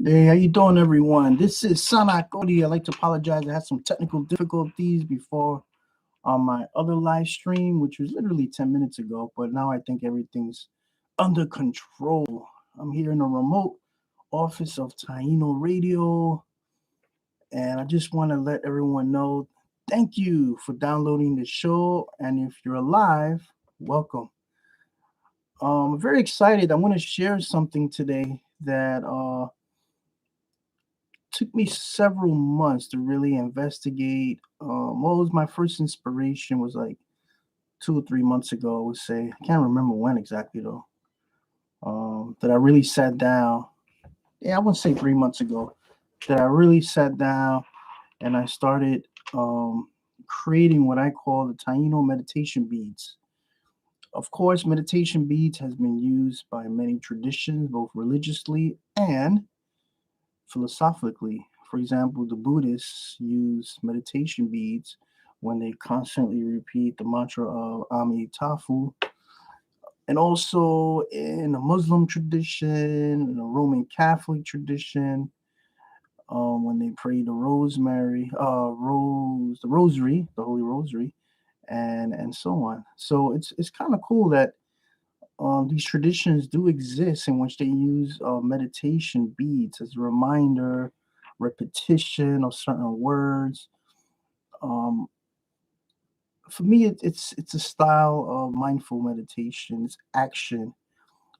Hey, how you doing, everyone? This is Sanakori. I'd like to apologize. I had some technical difficulties before on my other live stream, which was literally 10 minutes ago, but now I think everything's under control. I'm here in the remote office of Taino Radio, and I just want to let everyone know thank you for downloading the show. And if you're alive, welcome. I'm very excited. I want to share something today that took me several months to really investigate. What was my first inspiration was like 2 or 3 months ago, I would say. I can't remember when exactly though. That I really sat down. Yeah, I wouldn't say 3 months ago. That I really sat down and I started creating what I call the Taino meditation beads. Of course, meditation beads has been used by many traditions, both religiously and philosophically. For example, the Buddhists use meditation beads when they constantly repeat the mantra of Amitabha. And also in the Muslim tradition, in the Roman Catholic tradition, when they pray the the Rosary, the Holy Rosary, and so on. So it's kind of cool that these traditions do exist in which they use meditation beads as a reminder, repetition of certain words. Um, for me, it's a style of mindful meditation. It's action.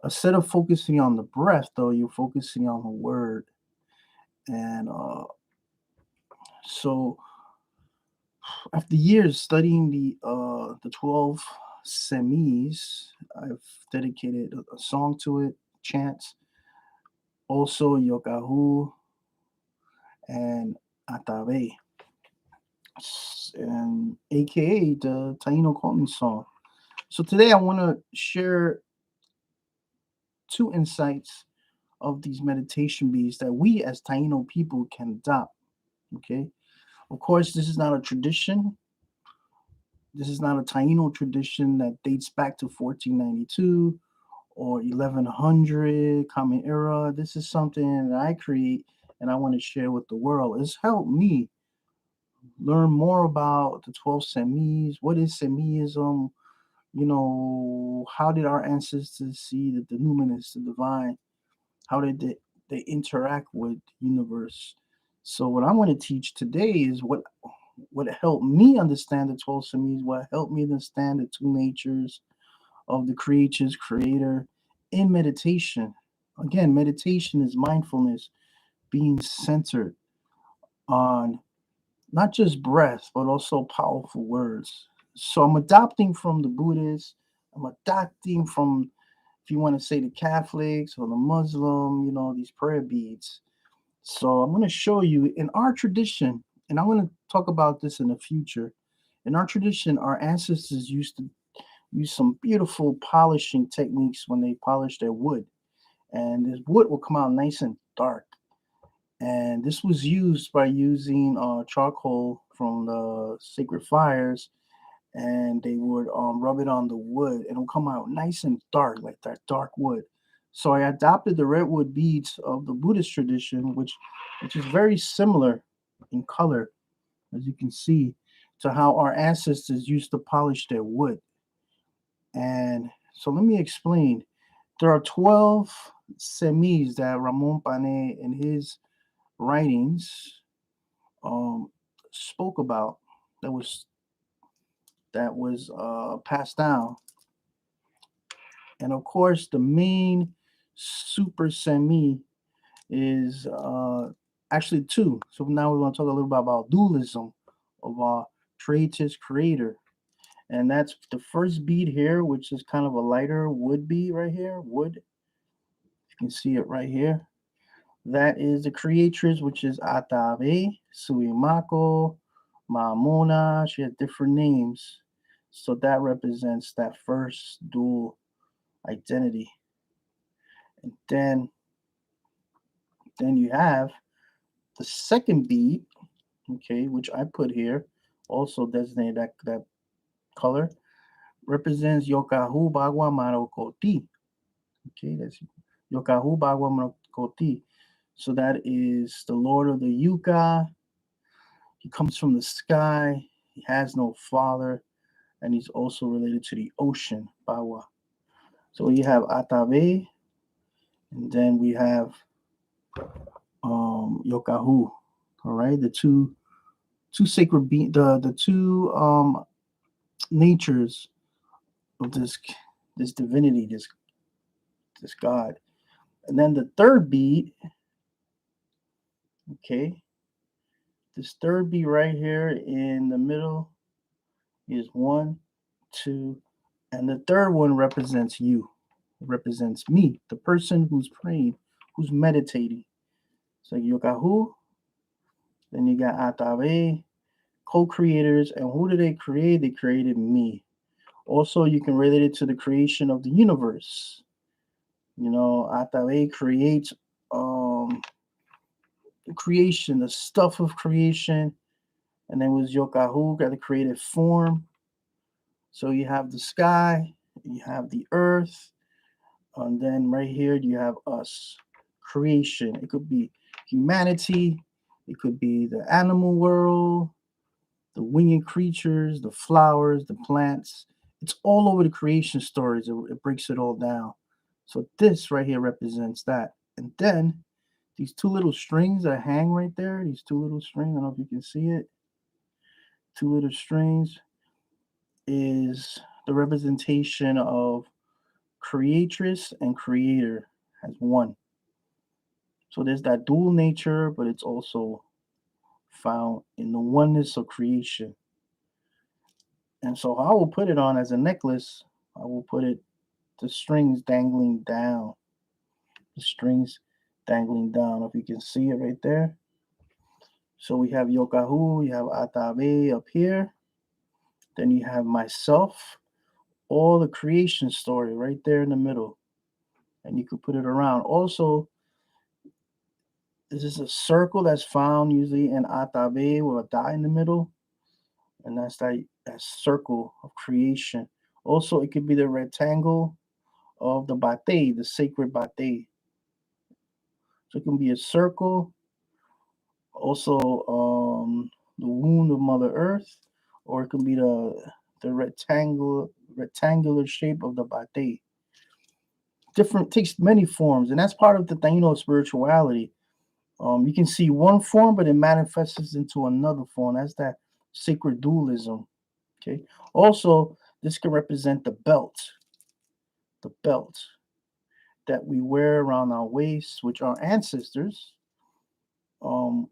Instead of focusing on the breath, though, you're focusing on the word. And so, after years studying the 12 semis, I've dedicated a song to it, chants. Also, Yokahu and Atabe, and aka the Taino Monk song. So today I want to share two insights of these meditation beads that we as Taino people can adopt. Okay, of course, this is not a tradition. This is not a Taino tradition that dates back to 1492 or 1100 Common Era. This is something that I create and I want to share with the world. It's helped me learn more about the 12 semis. What is semiism? How did our ancestors see the numinous, the divine? How did they interact with the universe? So what I want to teach today is what helped me understand the 12 semis, what helped me understand the two natures of the creature's creator in meditation. Again, meditation is mindfulness, being centered on not just breath, but also powerful words. So I'm adopting from the Buddhists. I'm adopting from, if you want to say, the Catholics or the Muslim, these prayer beads. So I'm going to show you in our tradition, and I'm going to talk about this in the future. In our tradition, our ancestors used to use some beautiful polishing techniques when they polished their wood. And this wood will come out nice and dark. And this was used by using charcoal from the sacred fires, and they would rub it on the wood, and it'll come out nice and dark, like that dark wood. So I adopted the redwood beads of the Buddhist tradition, which is very similar in color, as you can see, to how our ancestors used to polish their wood. And so let me explain. There are 12 semis that Ramon Pane in his writings um, spoke about that was passed down. And of course, the main super semi is actually two. So now we want to talk a little bit about dualism of our creator's creator. And that's the first bead here, which is kind of a lighter wood bead right here. Wood. You can see it right here. That is the creatress, which is Atabe, Suimako, Mamona. She has different names. So that represents that first dual identity. And then you have the second bead, okay, which I put here, also designated that color, represents Yokahu Bagwa Marokoti. Okay, that's Yokahu Bagwa Marokoti. So that is the Lord of the Yuka. He comes from the sky. He has no father, and he's also related to the ocean, Bawa. So you have Atabe, and then we have Yokahu. All right, the two sacred the two natures of this divinity, this God. And then the third beat, okay, this third beat right here in the middle is 1, 2, and the third one represents you. It represents me, the person who's praying, who's meditating. So Yokahu, then you got Atabe, co-creators, and who did they create? They created me. Also, you can relate it to the creation of the universe. You know, Atabe creates creation, the stuff of creation, and then was Yokahu got the creative form. So you have the sky, you have the earth, and then right here you have us, creation. It could be humanity, it could be the animal world, the winged creatures, the flowers, the plants. It's all over the creation stories. It breaks it all down. So this right here represents that. And then these two little strings that hang right there, these two little strings, I don't know if you can see it. Two little strings is the representation of creatress and creator as one. So there's that dual nature, but it's also found in the oneness of creation. And so I will put it on as a necklace. I will put it the strings dangling down. The strings dangling down. If you can see it right there. So we have Yokahu, you have Atabe up here. Then you have myself, all the creation story right there in the middle. And you could put it around. Also, this is a circle that's found usually in Atabe with a dot in the middle. And that's that circle of creation. Also, it could be the rectangle of the bate, the sacred bate. So it can be a circle, also the wound of Mother Earth, or it can be the rectangular shape of the bate. Different takes many forms, and that's part of the Taino spirituality. You can see one form, but it manifests into another form. That's that sacred dualism. Okay. Also, this can represent the belt that we wear around our waist, which our ancestors, um,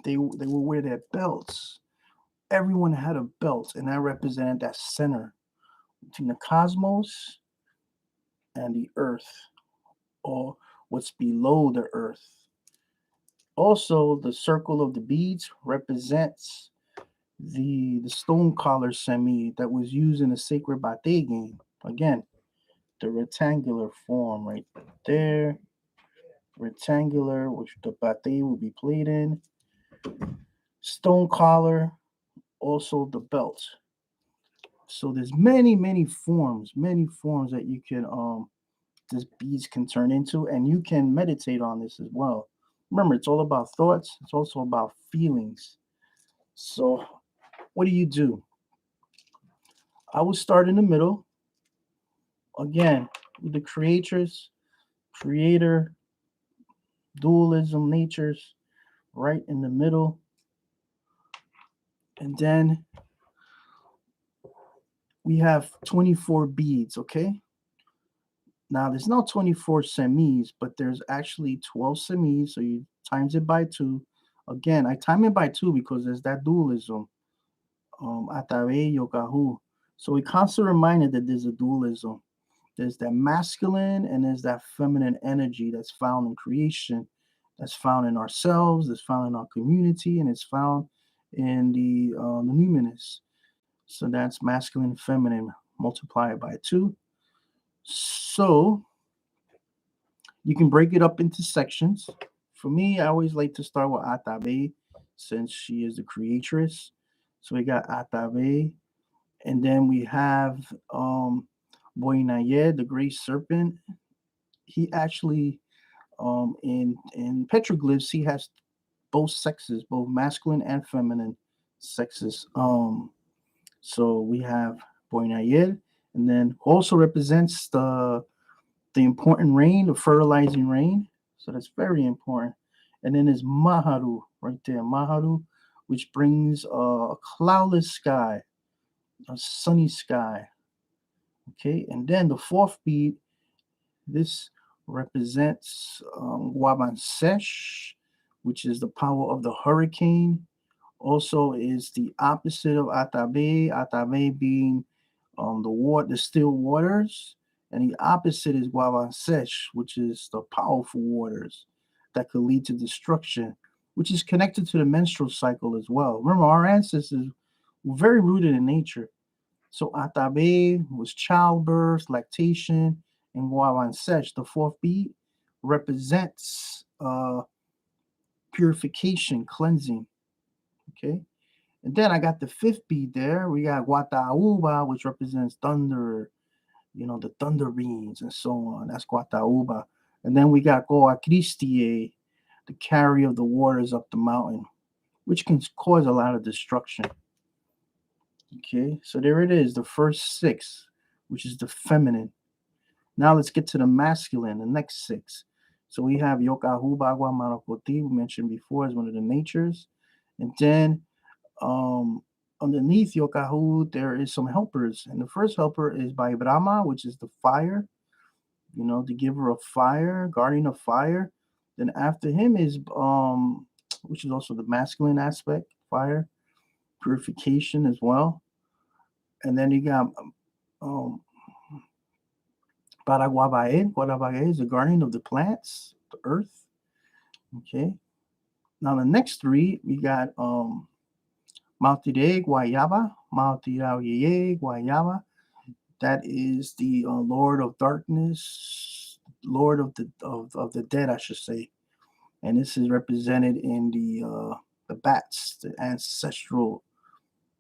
they would wear their belts. Everyone had a belt, and that represented that center between the cosmos and the earth, or what's below the earth. Also, the circle of the beads represents the stone collar semi that was used in the sacred bate game. Again, the rectangular form right there, rectangular, which the bate will be played in. Stone collar, also the belt. So there's many forms that you can this beads can turn into, and you can meditate on this as well. Remember, it's all about thoughts. It's also about feelings. So what do? I will start in the middle. Again, with the creatress, creator, dualism, natures, right in the middle. And then we have 24 beads, okay? Now there's not 24 semis, but there's actually 12 semis, so you times it by 2. Again, I time it by 2 because there's that dualism. Atabe Yokahu. So we constantly reminded that there's a dualism. There's that masculine and there's that feminine energy that's found in creation, that's found in ourselves, that's found in our community, and it's found in the numinous. So that's masculine and feminine multiplied by 2. So you can break it up into sections. For me, I always like to start with Atabe since she is the creatress. So we got Atabe, and then we have Boinaye, the great serpent. He actually In petroglyphs, he has both sexes, both masculine and feminine sexes. So we have Boinayer, and then also represents the important rain, the fertilizing rain. So that's very important. And then there's Maharu right there, Maharu, which brings a cloudless sky, a sunny sky. Okay, and then the fourth bead, this represents Wabansesh, which is the power of the hurricane. Also is the opposite of Atabe, Atabe being the still waters, and the opposite is Wabansesh, which is the powerful waters that could lead to destruction, which is connected to the menstrual cycle as well. Remember, our ancestors were very rooted in nature. So Atabe was childbirth, lactation, and Wabansesh, the fourth beat, represents purification, cleansing. Okay. And then I got the fifth beat there. We got Guatauba, which represents thunder, the thunder beams and so on. That's Guatauba. And then we got Goa Christie, the carry of the waters up the mountain, which can cause a lot of destruction. Okay, so there it is, the first six, which is the feminine. Now let's get to the masculine, the next six. So we have Yokahu Bagua Marokoti, we mentioned before, as one of the natures. And then um, underneath Yokahu, there is some helpers. And the first helper is by Brahma, which is the fire, the giver of fire, guardian of fire. Then after him is, which is also the masculine aspect, fire, purification as well. And then you got um, Paraguabae. Guarabae is the guardian of the plants, the earth. Okay. Now the next three, we got Mautire Guayaba, Mautire Guayaba. That is the Lord of Darkness, Lord of the dead, I should say. And this is represented in the bats, the ancestral,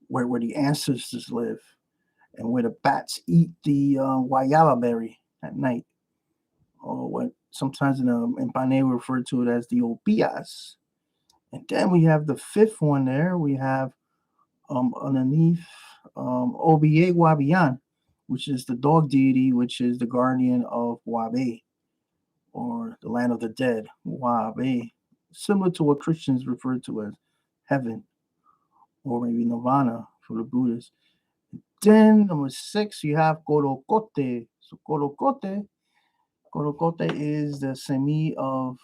where the ancestors live, and where the bats eat the guayaba berry at night, or what sometimes in Panay we refer to it as the opias. And then we have the fifth one there. We have underneath Oba Wabian, which is the dog deity, which is the guardian of Wabe, or the land of the dead, Wabe, similar to what Christians refer to as heaven, or maybe nirvana for the Buddhists. Then number six, you have Korokote. So Korokote is the semi of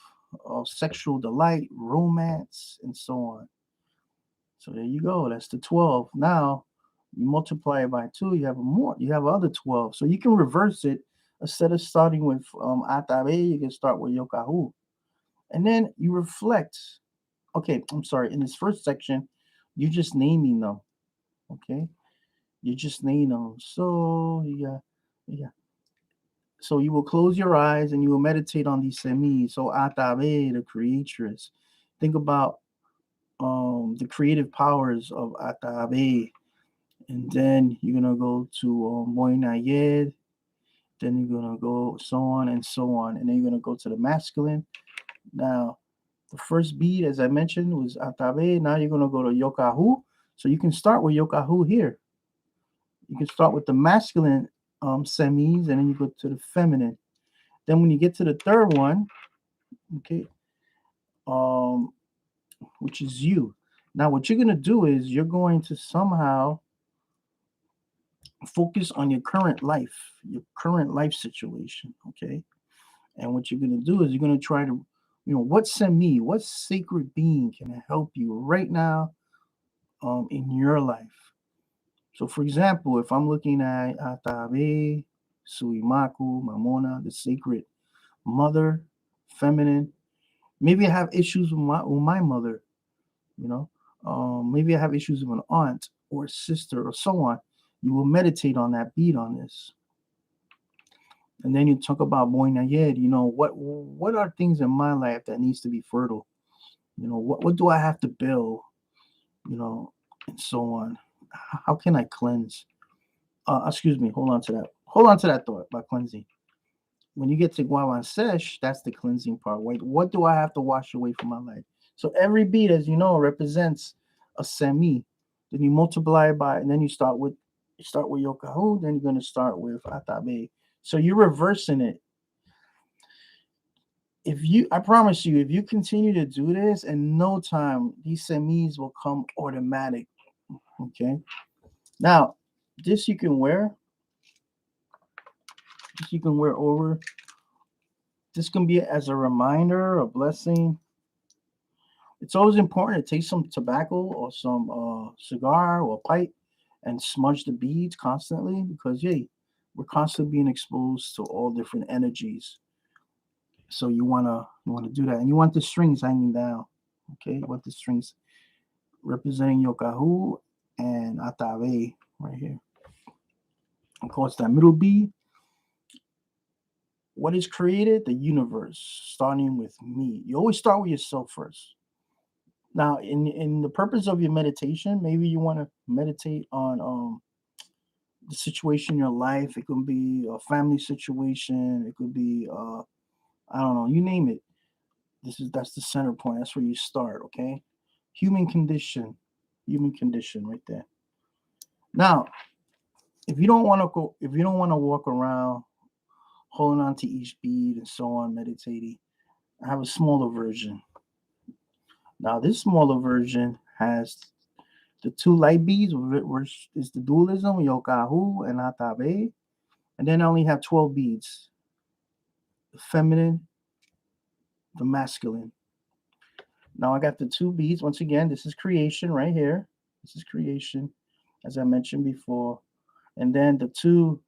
sexual delight, romance, and so on. So there you go. That's the 12. Now you multiply it by two, you have more. You have other 12. So you can reverse it. Instead of starting with Atabe, you can start with Yokahu. And then you reflect. Okay, I'm sorry. In this first section, you're just naming them. Okay, you just name them. So yeah. So you will close your eyes and you will meditate on these semis. So Atabe, the creatress. Think about the creative powers of Atabe. And then you're gonna go to Moinayed. Then you're gonna go so on and so on. And then you're gonna go to the masculine. Now, the first beat, as I mentioned, was Atabe. Now you're gonna go to Yokahu. So you can start with Yokahu here. You can start with the masculine semis, and then you go to the feminine. Then when you get to the third one, okay, um, which is you. Now what you're gonna do is you're going to somehow focus on your current life situation, okay? And what you're gonna do is you're gonna try to, what semi, what sacred being can help you right now in your life. So for example, if I'm looking at Atabe, Suimaku, Mamona, the sacred mother, feminine, maybe I have issues with my mother, you know. Maybe I have issues with an aunt or a sister or so on. You will meditate on that beat on this. And then you talk about Moinayed, what are things in my life that needs to be fertile? What do I have to build? And so on. How can I cleanse? Excuse me, hold on to that. Hold on to that thought about cleansing. when you get to Guawan Sesh, that's the cleansing part. Wait, what do I have to wash away from my life? So every bead, as you know, represents a semi. Then you multiply it by, and then you start with Yokahu, then you're gonna start with Atabe. So you're reversing it. I promise you, if you continue to do this, in no time, these semis will come automatic. Okay. Now, this you can wear. This you can wear over. This can be as a reminder, a blessing. It's always important to take some tobacco or some cigar or pipe and smudge the beads constantly because, yeah, we're constantly being exposed to all different energies. So you wanna do that, and you want the strings hanging down. Okay, you want the strings representing Yokahu and Atabe right here. Of course, that middle bead. What is created? The universe, starting with me. You always start with yourself first. Now, in the purpose of your meditation, maybe you want to meditate on the situation in your life. It could be a family situation. It could be I don't know, you name it. That's the center point. That's where you start. Okay, human condition, human condition, right there. Now, if you don't want to walk around holding on to each bead and so on, meditating, I have a smaller version. Now, this smaller version has the two light beads, which is the dualism, Yokahu and Atabe. And then I only have 12 beads, the feminine, the masculine. Now I got the two beads. Once again, this is creation right here. This is creation, as I mentioned before. And then the two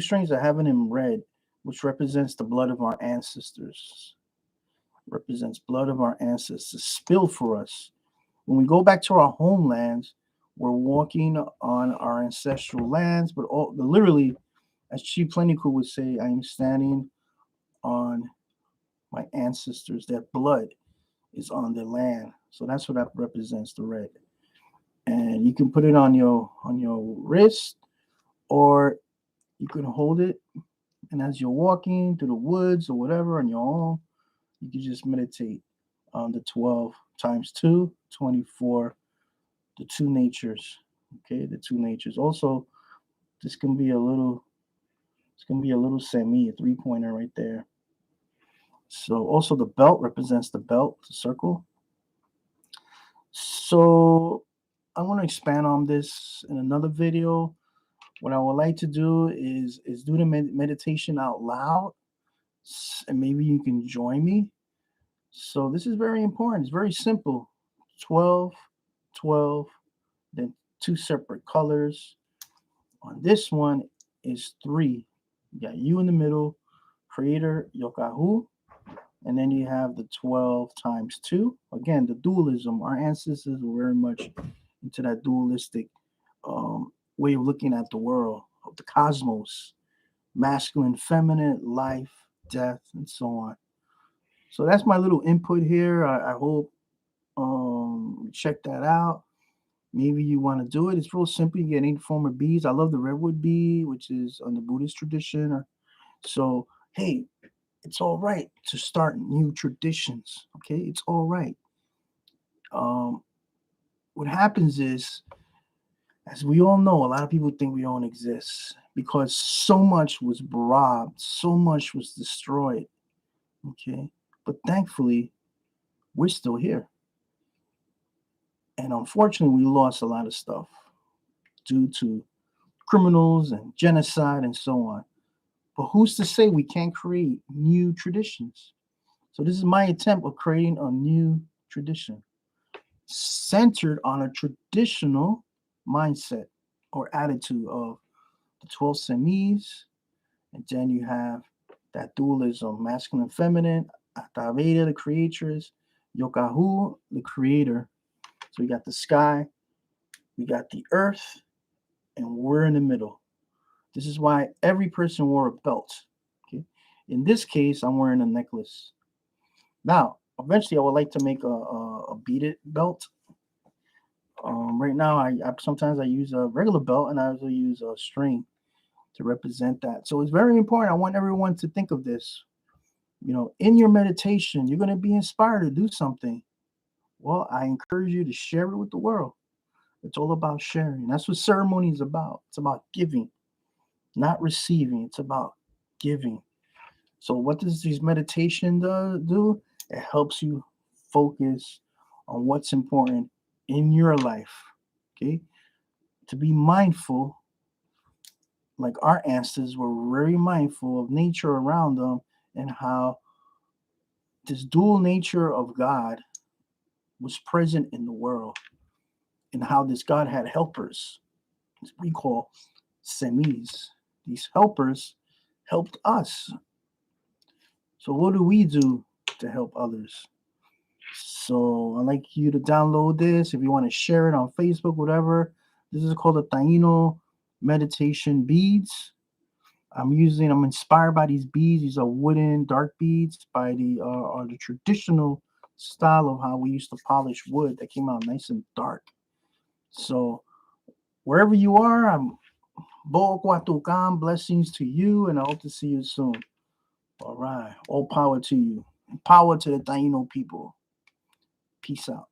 strings I have it in red, which represents the blood of our ancestors. Represents blood of our ancestors spilled for us. When we go back to our homelands, we're walking on our ancestral lands, but literally, as Chief Pleniku would say, I am standing on my ancestors. Their blood is on their land. So that's what that represents, the red. And you can put it on your wrist, or you can hold it. And as you're walking through the woods or whatever on your own, you can just meditate on the 12 times 2, 24, the two natures. Okay, the two natures. Also, this can be a little it's gonna be a little semi, a three-pointer right there. So also the belt represents the belt, the circle. So I want to expand on this in another video. What I would like to do is do the meditation out loud, and maybe you can join me. So this is very important. It's very simple. 12, 12, then two separate colors. On this one is 3. You got you in the middle, creator Yokahu, and then you have the 12 times 2. Again, the dualism. Our ancestors were very much into that dualistic way of looking at the world, of the cosmos, masculine, feminine, life, death, and so on. So that's my little input here. I hope check that out. Maybe you want to do it. It's real simple. You get any form of beads. I love the redwood bead, which is on the Buddhist tradition. So, hey, it's all right to start new traditions. Okay, it's all right. Um, what happens is, as we all know, a lot of people think we don't exist because so much was robbed, so much was destroyed. Okay, but thankfully, we're still here. And unfortunately, we lost a lot of stuff due to criminals and genocide and so on. But who's to say we can't create new traditions? So this is my attempt of creating a new tradition centered on a traditional mindset or attitude of the 12 semis, and then you have that dualism, masculine, feminine, Ataveda, the creators, Yokahu, the creator. So we got the sky, we got the earth, and we're in the middle. This is why every person wore a belt. Okay. In this case, I'm wearing a necklace. Now, eventually, I would like to make a beaded belt. Right now, I sometimes I use a regular belt, and I also use a string to represent that. So it's very important. I want everyone to think of this. In your meditation, you're going to be inspired to do something. Well, I encourage you to share it with the world. It's all about sharing. That's what ceremony is about. It's about giving, not receiving. It's about giving. So what does this meditation do? It helps you focus on what's important in your life. Okay? To be mindful, like our ancestors were very mindful of nature around them and how this dual nature of God was present in the world, and how this God had helpers, we call semis. These helpers helped us. So what do we do to help others? So I'd like you to download this if you want to share it on Facebook, whatever. This is called the Taino meditation beads. I'm inspired by these beads. These are wooden dark beads by the traditional style of how we used to polish wood that came out nice and dark. So wherever you are, I'm Bo Kwatukan, blessings to you, and I hope to see you soon. All right. All power to you. And power to the Taino people. Peace out.